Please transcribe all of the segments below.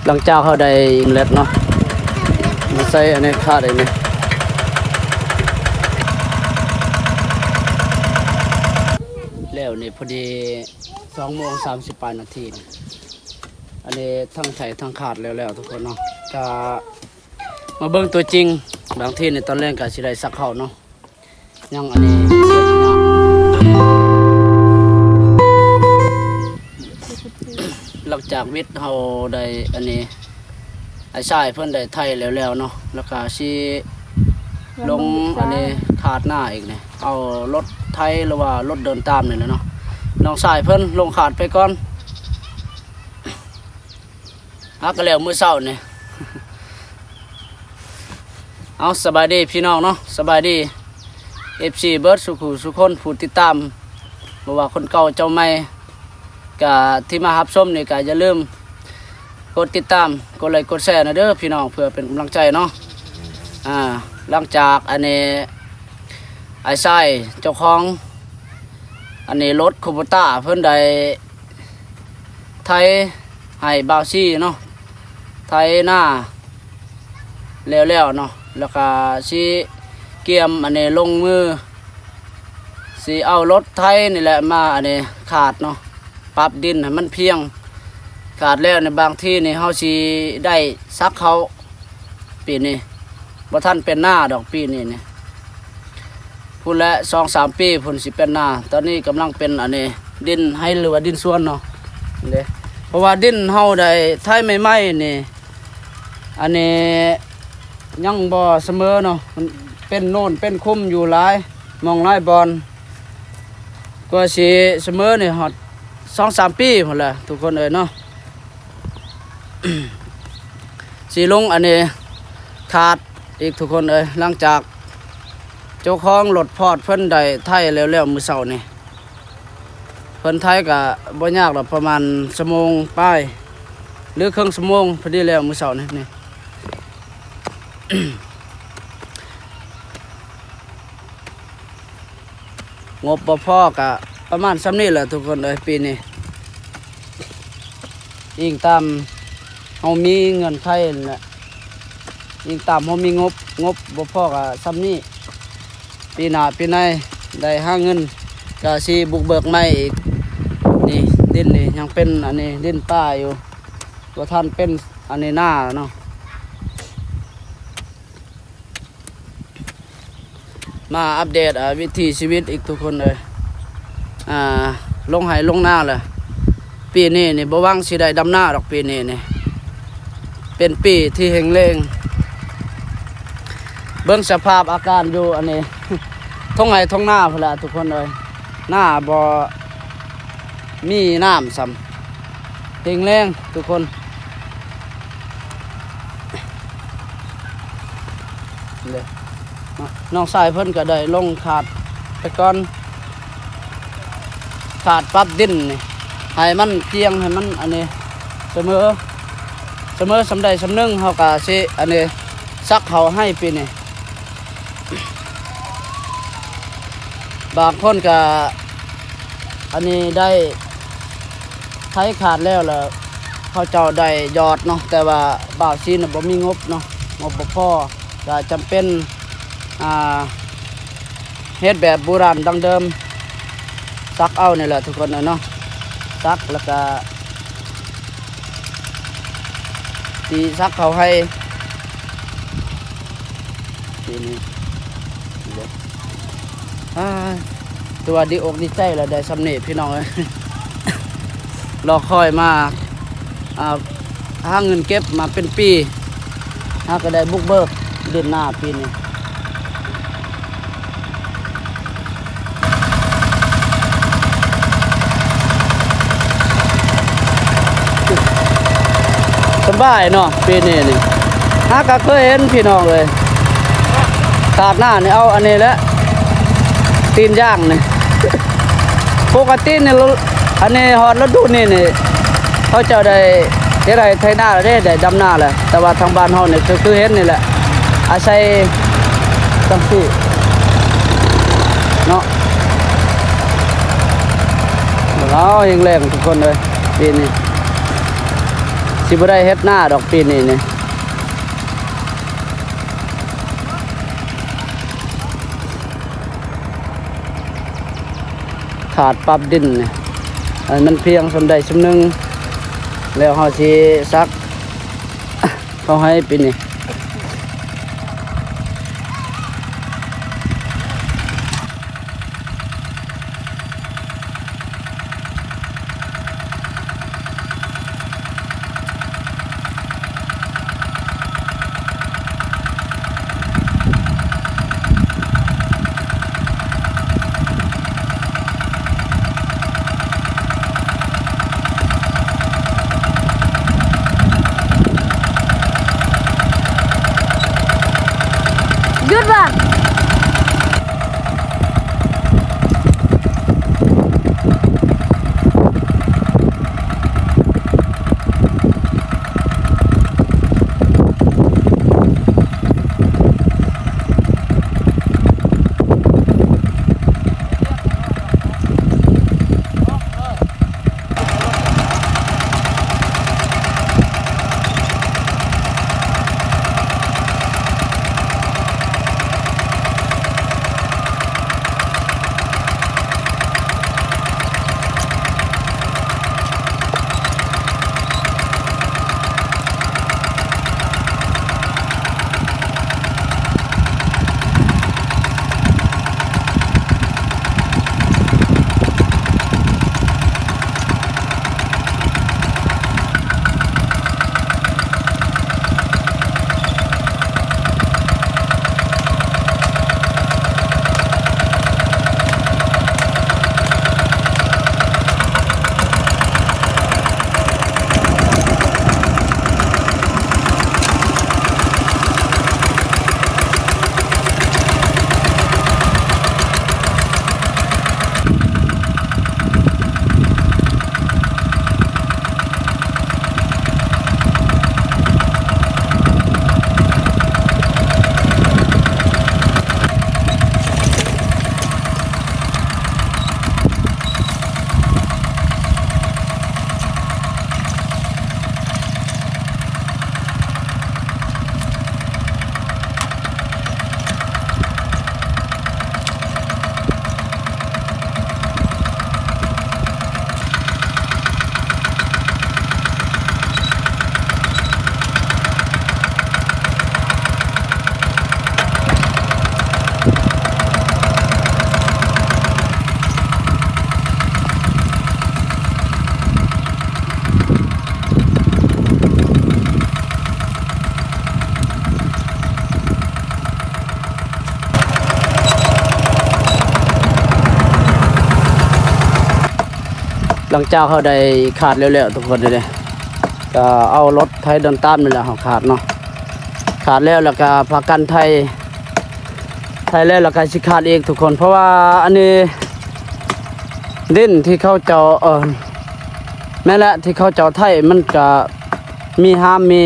หลังจากเขาได้อิงเล็ดเนาะมาใส่อันนี้ขาดอันนี้แล้วนี่พอดี2:38 นาทีอันนี้ทั้งใส่ทั้งขาดแล้วทุกคนเนาะจะมาเบิ่งตัวจริงบางทีในตอนแรกก็สิได้สักเข้าเนาะยังอันนี้หลังจากวิทย์เฮาได้อันนี้ไอ้ชายเพิ่นได้ไทยแล้วเนาะแล้วก็สิลงอันนี้ขาดหน้าอีกเนี่ยเอารถไทยหรือว่ารถเดินตามนี่แหละเนาะน้องชายเพิ่นลงขาดไปก่อนก็แล้วมื้อเช้านี่เอาสบายดีพี่น้องเนาะสบายดี FC เบิร์ดสุคนผู้ติดตามบ่ว่าคนเก่าเจ้าใหม่ก็ที่มารับชมนี่ก็อย่าลืมกดติดตามกดไลค์กดแชร์นะเด้อพี่น้องเพื่อเป็นกำลังใจเนาะหลังจากอันนี้ไอ้ชายเจ้าของอันนี้รถคูโบต้าเพิ่นได้ไทยให้บาวซี่เนาะไทยหน้าแล้วเนาะแล้วก็สิเกียมอันนี้ลงมือสิเอารถไทยนี่แหละมาอันนี้ขาดเนาะปรับดินให้มันเพียงขาดแล้วในบางที่นี่เฮาสิได้ซักเขาปีนี้บ่ทันเป็นหน้าดอกปีนี้นี่พูดแล้ว2-3 ปีพุ่นสิเป็นหน้าตอนนี้กำลังเป็นอันนี้ดินให้หรือว่าดินสวนเนาะเด้เพราะว่าดินเฮาได้ไทยใหม่ๆนี่อันนี้ยังบ่เสมอเนาะมันเป็นโน่นเป็นคุ้มอยู่หลายมองหลายบอนก็สิเสมอนี่ฮอด2-3 ปีพุ่นแหละทุกคนเอ้ยเนาะ สิลงอันนี้ขาดอีกทุกคนเอ้ยหลังจากเจ้าของรถพอดเพิ่นได้ไทยแล้วมื้อเช้านี่เพิ่นไทยก็บ่ยากหรอกประมาณชั่วโมงป้ายหรือครึ่งชั่วโมงพอดีแล้วมื้อเช้านี่ งบบ่พอก็ประมาณส่ำนี้แหละทุกคนเอ้ยปีนี้อิงตามเฮามีเงินไทยนั่นแหละอิงตามเฮามีงบบ่พอก็ส่ำนี้ปีหน้าปีในได้หาเงินก็สิบุกเบิกใหม่อีกนี่ดินนี่ยังเป็นอันนี้ดินป้าอยู่ตัวท่านเป็นอันนี้หน้าเนาะมาอัปเดตวิถีชีวิตอีกทุกคนเลยลงไหลงหน้าเลยปีนี้นี่บ่หวังสิได้ดำหน้าดอกปีนี้นี่เป็นปีที่แห่งแรงเบิ่งสภาพอาการอยู่อันนี้ ท้องไหท้องหน้าพุ่นล่ะทุกคนเลยหน้าบ่มีน้ำซ้ำแห่งแรงทุกคนเลยน้องชายเพิ่นก็ได้ลงขาดไปก่อนขาดปรับดินนี่ให้มันเพียงให้มันอันนี้เสมอสำใดสำหนึ่งเฮาก็สิอันนี้ซักเขาให้ปีนี้บางคนก็อันนี้ได้ไถขาดแล้วเขาเจ้าได้ยอดเนาะแต่ว่าบ่าวซีน่ะบ่มีงบเนาะงบบ่พอก็จำเป็นเฮ็ดแบบโบราณดังเดิมซักเอานี่แหละทุกคนเนาะซักแล้วก็ตีซักเขาให้ทีนี้ตัวดีอกดีใจแล้วได้สำเร็จพี่น้องเลย รอคอยมาหาเงินเก็บมาเป็นปีก็ได้บุกเบิกเดือนหน้าปีนี้สบายเนาะปีนี้นี่ก็เคยเห็นพี่น้องเลยขาดหน้านี่เอาอันนี้แล้วตีนย่างนี่ปกตินี่อันนี้ฮอดฤดูนี่เขาจะได้ไถนาได้ดำหน้าแหละแต่ว่าทางบ้านเฮานี่คือเห็นนี่แหละอาศัยจังซี่เนาะเรายังแรงทุกคนเลยปีนี้ ส สิบ่ได้เฮ็ดหน้าดอกปีนี้นี่ขาดปรับดินนี่อันมันเพียงสำใดสำนึงแล้วเฮาสิซักเขาให้ปีนี้หยุดว่ะหลังจากเขาได้ขาดเร็วๆทุกคนเลยก็เอารถไทยเดินตามนี่แหละเขาขาดเนาะขาดแล้วก็พากันไทยแล้วก็สิขาดอีกทุกคนเพราะว่าอันนี้ดินที่เขาเจาะแม่ละที่เขาเจาะไทยมันก็มีห้ามมี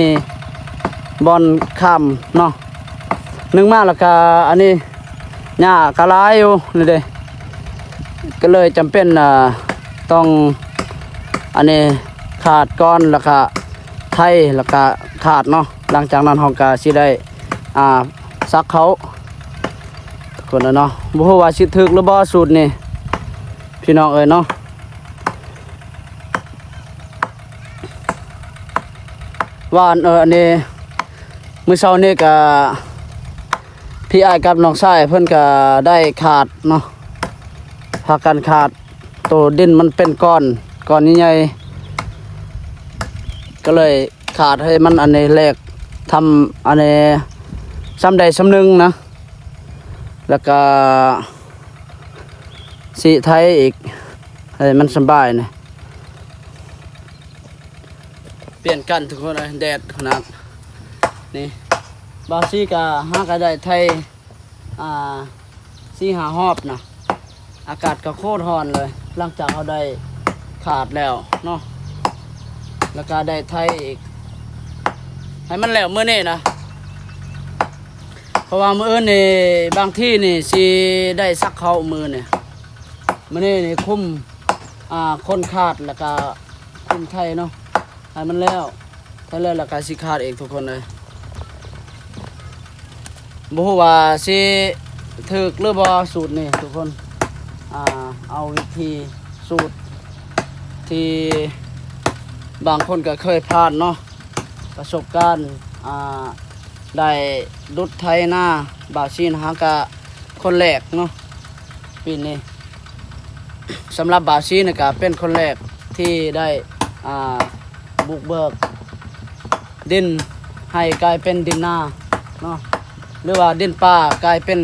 บอลข้ามเนาะนึงมากแล้วก็อันนี้หญ้ากระไรอยู่นี่เด้ก็เลยจำเป็นต้องอันนี้ขาดก้อนแล้วก็ไทยแล้วก็ขาดเนาะหลังจากนั้นเราก็สิได้ซักเขาคนละเนาะบ่ฮู้ว่าสิถึกหรือบ่สูตรนี่พี่น้องเอ้ยเนาะว่าอันนี้มื้อเช้านี้ก็พี่อ้ายกับน้องชายเพิ่นก็ได้ขาดเนาะพากันขาดตัวดินมันเป็นก้อนใหญ่ๆก็เลยขาดให้มันอันนี้แรกทำอันนี้ซ้ำใดซ้ำหนึ่งนะแล้วก็สีไทยอีกให้มันสบายนะเปลี่ยนกันทุกคนเลยแดดขนาดนี่บาซี่ก็ห้าก็ได้ไทย4-5 รอบนะอากาศก็โคตรร้อนเลยหลังจากเราได้ขาดแล้วเนาะแล้วก็ได้ไทยอีกให้มันแล้วมื้อนี้นะเพราะว่ามื้ออื่นนี่บางที่นี่สิได้ซักเข้ามือนี่มื้อนี้นี่คุมคนขาดแล้วก็คุมไทยเนาะให้มันแล้ว ถ้าเลิกแล้วก็สิขาดอีกทุกคนเลยบ่ฮู้ว่าสิถูกหรือบ่สูตรนี่ทุกคนเอาวิธีสูตรที่บางคนก็เคยผ่านเนาะประสบการณ์ได้ดุดไทยหน้าบาซีนหากะคนแรกเนาะปีนี้สำหรับบาซีนก็เป็นคนแรกที่ได้บุกเบิกดินให้กลายเป็นดินนาเนาะหรือว่าดินป่ากลายเป็น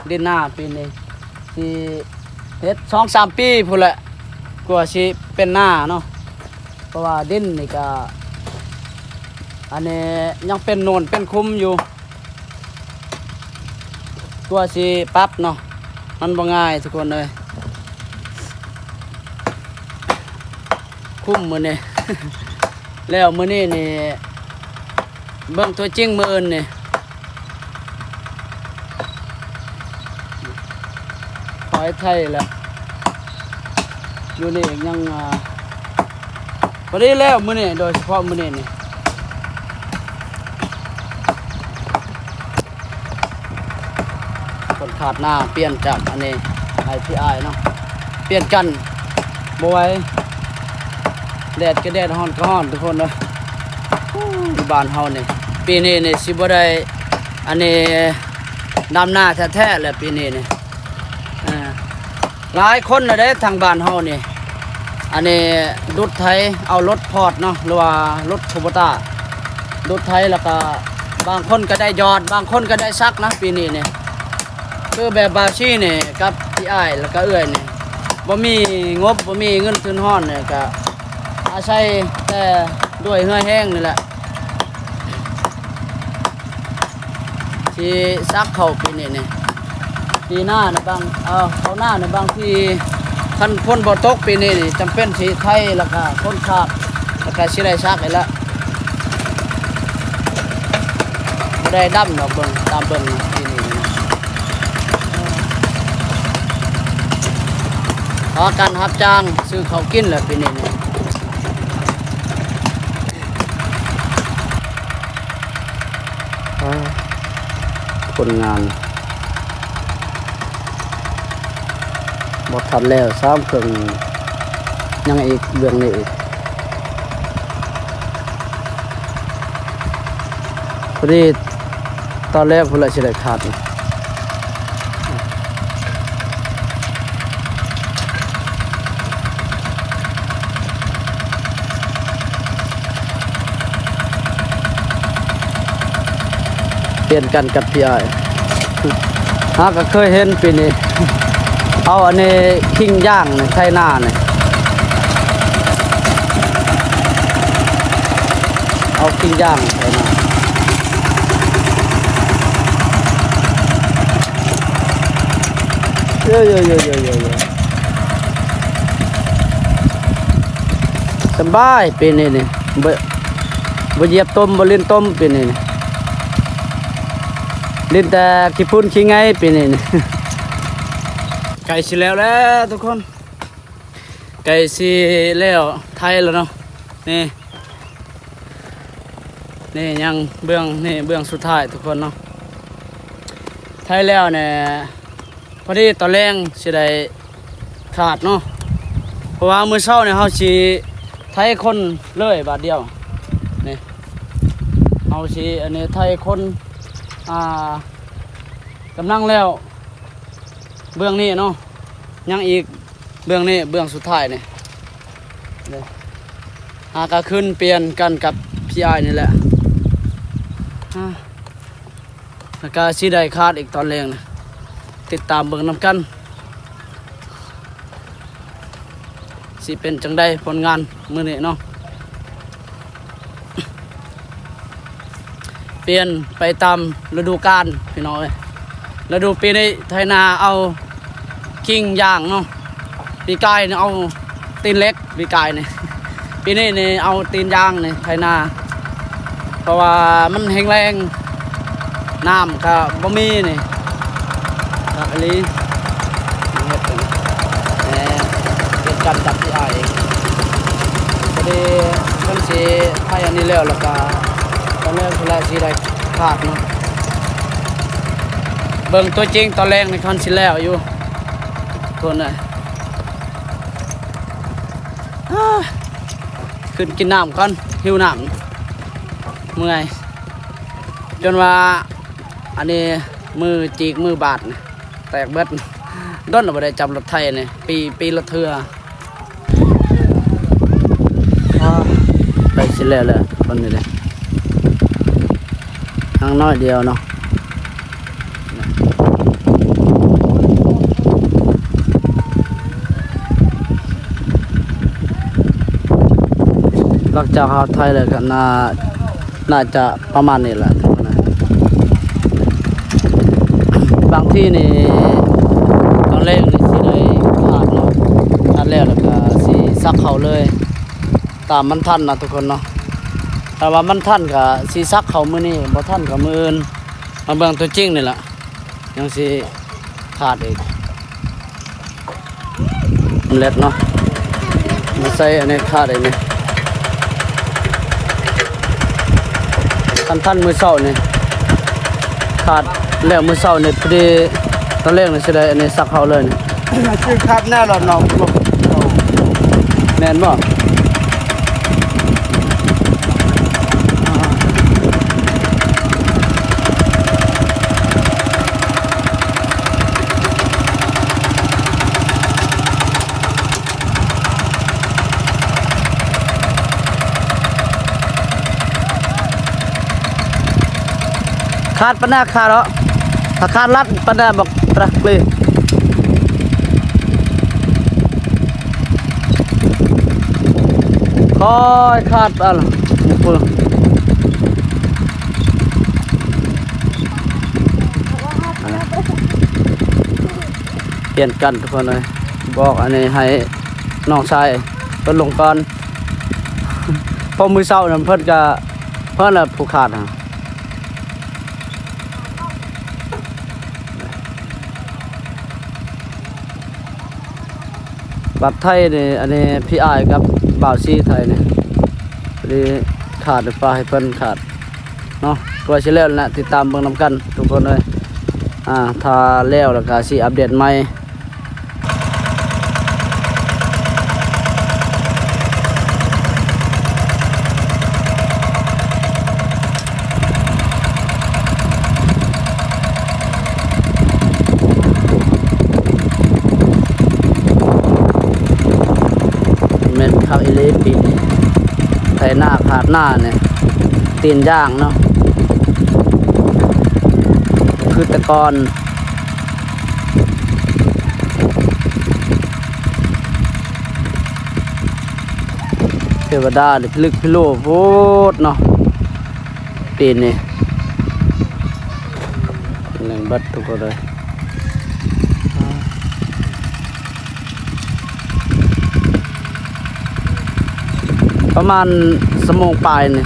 ดินนาปีนี้ที่เฮ็ด 2-3 ปีพุ่นแหละกว่าสิเป็นหน้าเนาะเพราะว่าดินนี่ก็อันนี้ยังเป็นโนนเป็นคุ้มอยู่กว่าสิปรับเนาะมันบ่ง่ายทุกคนเลยคุ้มมื้อนี้ แล้วมื้อนี้นี่เบิ่งตัวจริงมื้ออื่นนี่หอยไทยแล้วอยู่นี่ยังพอดีแล้วมื้อนี้โดยเฉพาะมื้อนี้นี่คนขาดหน้าเปลี่ยนจากอันนี้ไอพี่ไอเนาะเปลี่ยนกันบ่ไหวแดดก็แดดร้อนก็ร้อนทุกคนเนาะบ้านเฮานี่ปีนี้นี่สิบ่ได้อันนี้ดำหน้าแท้ๆเลยปีนี้นี่หลายคนเลยเด้ทางบ้านเฮานี่อันนี้ดุดไทยเอารถพอดเนาะหรือว่ารถโคโบต้าดุดไทยแล้วก็บางคนก็ได้ยอดบางคนก็ได้ซักนะปีนี้นี่คือแบบบาชีนี่กับพี่อ้ายแล้วก็เอื้อยนี่บ่มีงบบ่มีเงินทุนฮ้อนนี่ก็อาศัยแต่ด้วยเหือแห้งนี่แหละที่ซักเข้าปีนี้นี่ปีหน้านะบางเขาหน้านะบางทีคันพ้นบ่ตกปีนี้นี่จำเป็นสิไทยแล้วก็คนขาดแล้วก็สิได้ซักให้ละบ่ได้ดำดอกเบิ่งตามเบิ่งปีนี้ขอการรับจ้างซื้อเขากินแหละปีนี้นี่คนงานบททันแล้ว3 ครึ่งยังอีกเรื่องนี้อีกพอดีตอนแรกพุ่นละสิได้ขาดเปลี่ยนกันกับพี่อ้ายก็เคยเห็นปีนี้เอาอันนี้คิงย่างไทยหน้าเนี่ยเอาคิงย่างไทยหน้าเยอะสบายปีนี้นี่บ่เหยียบต้มบ่ลิ้นต้มปีนี้นี่ลิ้นแต่ขี้พุ่นขี้ไงปีนี้นี่ ไก่สิแล้วทุกคนไก่สิแล้วไทยแล้วเนาะนี่ยังเบื้องสุดท้ายทุกคนเนาะไทยแล้วเนี่ยพอดีตอนแรงสิได้ขาดเนาะเพราะว่ามื้อเช้าเนี่ยเฮาสิไทยคนเลยบาทเดียวนี่เฮาสิอันนี้ไทยคนกำลังแล้วเบื้องนี้เนาะยังอีกเบื้องนี้เบื้องสุดท้ายนี่ก็ขึ้นเปลี่ยนกันกับพี่อ้ายนี่แหละแล้วก็สิได้คาดอีกตอนแรงนะติดตามเบิ่งนำกันสิเป็นจังได้ผลงานมื้อนี้เนาะเปลี่ยนไปตามฤดูกาลพี่น้องเอ้ยฤดูปีนี้ไทยนาเอาคิงย่างเนาะปีกายเนี่ยเอาตีนเล็กปีกายเนี่ยปีนี้เนี่ยเอาตีนย่างเนี่ยไทยนาเพราะว่ามันแห้งแรงน้ำก็บ่มีนี่ครับอันนี้เฮ็ดเป็นกันจับที่อ้ายพอดีมัน สิให้อันนี้แล้วแล้วก็ตอนแรกแหละสิได้ขาดเนาะเบิ่งตัวจริงตอนแรกในคันสิแล้วอยู่คนน่ะขึ้นกินน้ำก่อนหิวน้ำเมื่อยจนว่าอันนี้มือจีกมือบาดนะแตกเบิดด้นเราไปได้จับรถไทยเนี่ยปีละเทือไปสิแล้วแหละคนนี้เลยทางน้อยเดียวเนาะหลังจากเขาไทยเลยกันน่าจะประมาณนี้แหละบางที่นี่ตอนแรกนี่สิได้ขาดเนาะอันแรกแล้วก็สิซักเขาเลยตามมันทันนะทุกคนเนาะแต่ว่ามันทันก็สิซักเขามื้อนี้บ่ทันก็มื้ออื่นมาเบิ่งตัวจริงนี่แหละยังสิขาดอีกมันเล็ดเนาะมาใส่อันนี้ขาดอีกนี่ทันมื้อเช้านี่ขาดแล้วมื้อเช้านี่พอดีตอนแรกนี่สิได้อันนี้ซักเขาเลยนี่คือขาดแน่นอนเนาะแม่นบ่ขาดปัญหาขาดเหรอถ้าขาดรัดปัญหาบอกตรักเลยคอยขาดอะไรเปลี่ยนกันทุกคนเลยบอกอันนี้ให้น้องชายเพิ่นลงก่อนพอมือเศร้าเนี่ยเพิ่นก็เพิ่นน่ะผู้ขาดนะบัตรไทยนี่อันนี้พี่อายกับบ่าวซีไทยนี่พอดีขาดปลาให้เพิ่นขาดเนาะตัวสิแล้วนะติดตามเบิ่งนำกันทุกคนเลยถ้าแล้วแล้วก็สิอัปเดตใหม่ข้าวอิเลปีไถหน้าขาดหน้าเนี่ยตีนย่างเนาะคือตะกอนเทวดาหรือลึกพิโลโพดเนาะตีนนี่แรงบัดทุกคนเลยประมาณสมองปลายนี่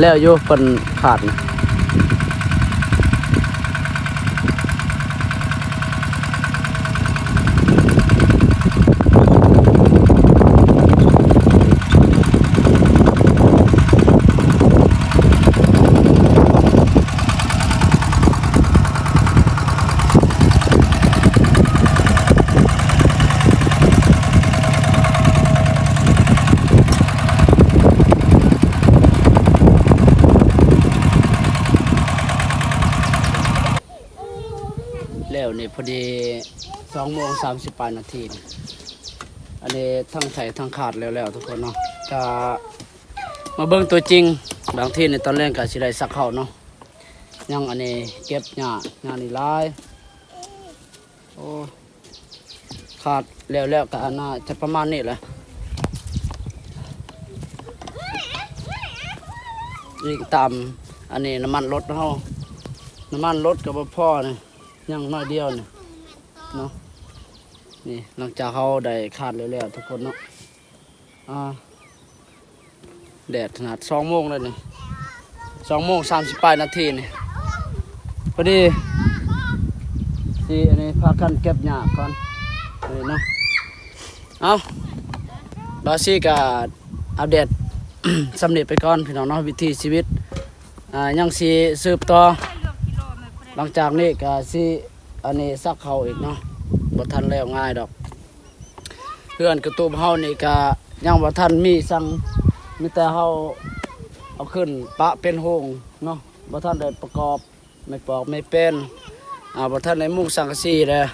แล้วโยเป็นขาดแล้วนี่พอดี2:38 นาทีอันนี้ทั้งไถทั้งขาดแล้วทุกคนเนาะจะมาเบิ่งตัวจริงบางทีในตอนแรกก็สิได้สักเข้าเนาะยังอันนี้เก็บหญ้านี่หลายโอ้ขาดแล้วก็น่าจะประมาณนี้แหละยิ่งตามอันนี้น้ำมันรถเฮาน้ำมันรถก็บ่พอนี่ยังน้อยเดียวเนี่ยเนาะนี่หลังจากเขาได้ขาดแล้วทุกคนเนาะแดดขนาด2 โมงเลยนี่2:38 นาทีนี่พอดีสิอันนี้พากันเก็บหญ้าก่อนนี่เนาะเอาบาซี่ก็อัปเดต สำเร็จไปก่อนพี่น้องเนาะวิถีชีวิตยังสิสืบต่อหลังจากนี้ก็สิอันนี้ซักเขาอีกเนาะบ่ทันแล้วง่ายดอกเพื่อนกระตูบเฮานี่ก็ยังบ่ทันมีสั่งมีแต่เฮาเอาขึ้นปะเป็นโฮงเนาะบ่ทันได้ประกอบไม่ปอกไม่เป็นบ่ทันได้มุงสังกะสีเลย